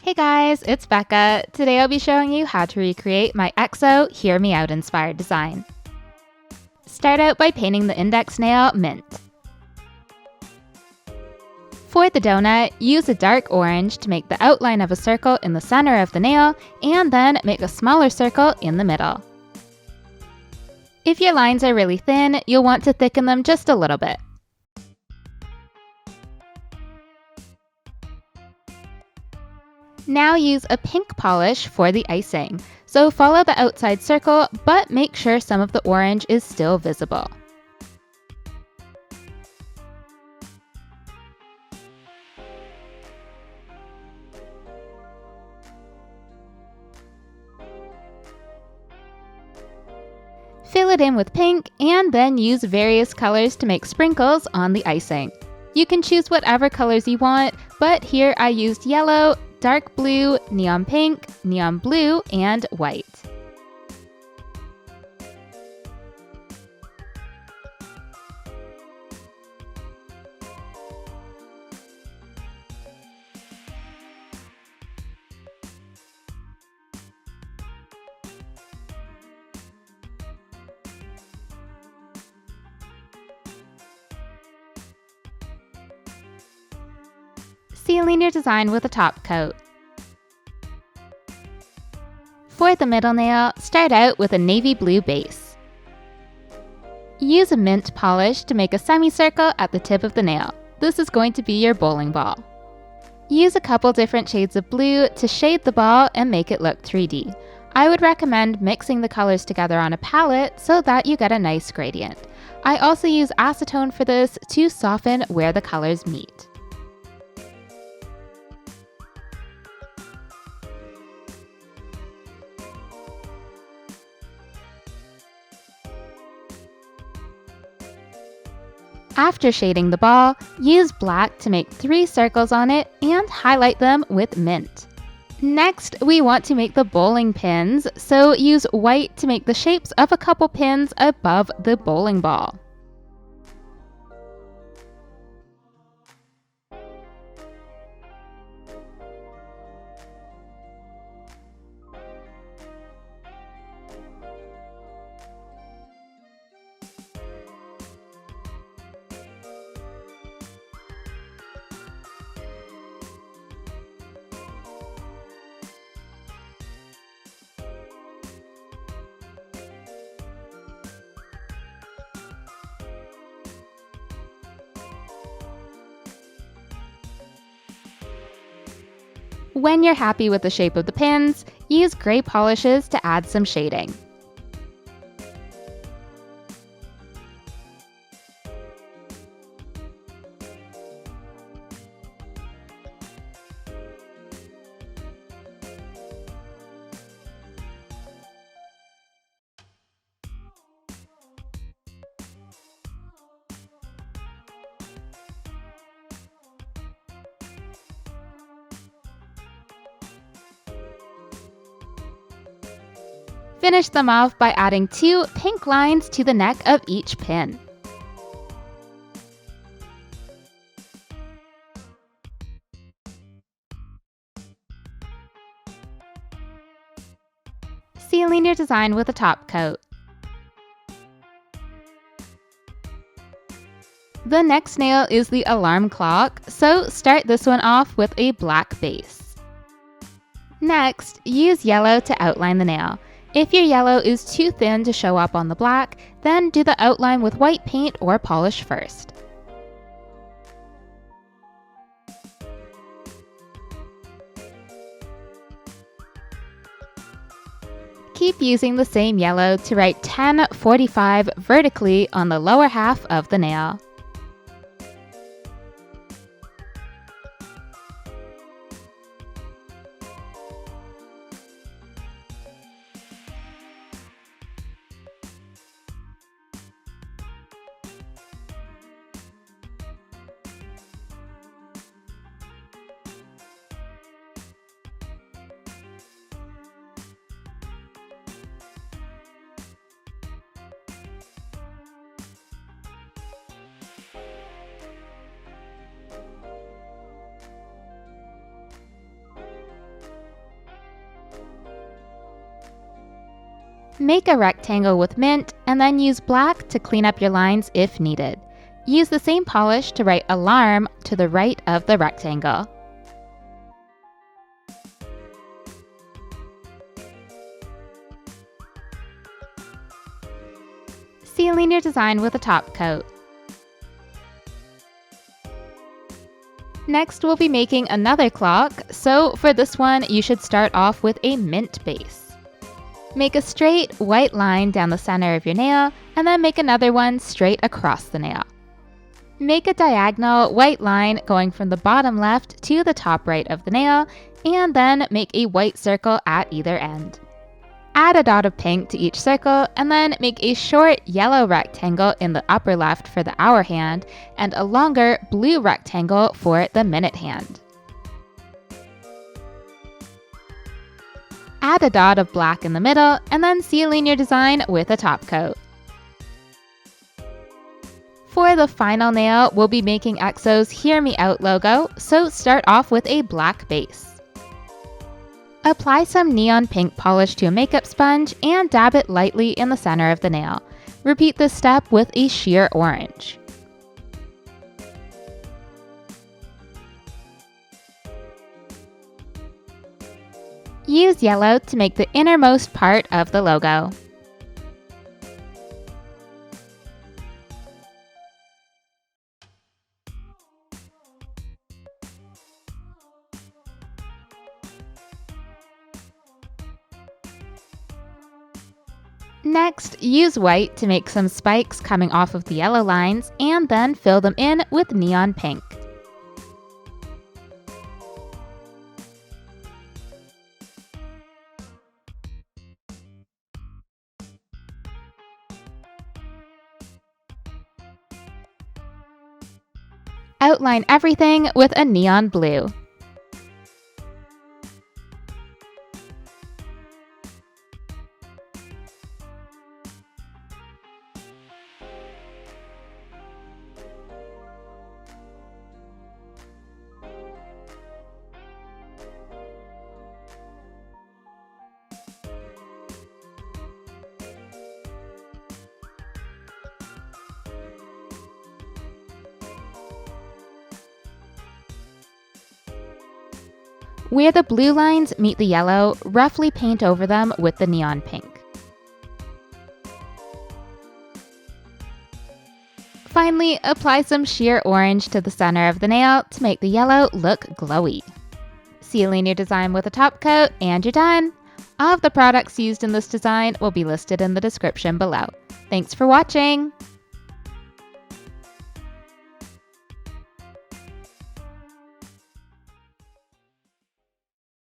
Hey guys, it's Becca. Today I'll be showing you how to recreate my EXO Hear Me Out inspired design. Start out by painting the index nail mint. For the donut, use a dark orange to make the outline of a circle in the center of the nail and then make a smaller circle in the middle. If your lines are really thin, you'll want to thicken them just a little bit. Now use a pink polish for the icing. So follow the outside circle, but make sure some of the orange is still visible. Fill it in with pink and then use various colors to make sprinkles on the icing. You can choose whatever colors you want, but here I used yellow, dark blue, neon pink, neon blue, and white. Sealing your design with a top coat. For the middle nail, start out with a navy blue base. Use a mint polish to make a semicircle at the tip of the nail. This is going to be your bowling ball. Use a couple different shades of blue to shade the ball and make it look 3D. I would recommend mixing the colors together on a palette so that you get a nice gradient. I also use acetone for this to soften where the colors meet. After shading the ball, use black to make 3 circles on it and highlight them with mint. Next, we want to make the bowling pins, so use white to make the shapes of a couple pins above the bowling ball. When you're happy with the shape of the pins, use gray polishes to add some shading. Finish them off by adding 2 pink lines to the neck of each pin. Sealing your design with a top coat. The next nail is the alarm clock, so start this one off with a black base. Next, use yellow to outline the nail. If your yellow is too thin to show up on the black, then do the outline with white paint or polish first. Keep using the same yellow to write 1045 vertically on the lower half of the nail. Make a rectangle with mint and then use black to clean up your lines if needed. Use the same polish to write alarm to the right of the rectangle. Sealing your design with a top coat. Next, we'll be making another clock, so for this one, you should start off with a mint base. Make a straight white line down the center of your nail, and then make another one straight across the nail. Make a diagonal white line going from the bottom left to the top right of the nail, and then make a white circle at either end. Add a dot of pink to each circle, and then make a short yellow rectangle in the upper left for the hour hand, and a longer blue rectangle for the minute hand. Add a dot of black in the middle, and then sealing your design with a top coat. For the final nail, we'll be making EXO's Hear Me Out logo, so start off with a black base. Apply some neon pink polish to a makeup sponge and dab it lightly in the center of the nail. Repeat this step with a sheer orange. Use yellow to make the innermost part of the logo. Next, use white to make some spikes coming off of the yellow lines and then fill them in with neon pink. Outline everything with a neon blue. Where the blue lines meet the yellow, roughly paint over them with the neon pink. Finally, apply some sheer orange to the center of the nail to make the yellow look glowy. Sealing your design with a top coat, and you're done! All of the products used in this design will be listed in the description below. Thanks for watching!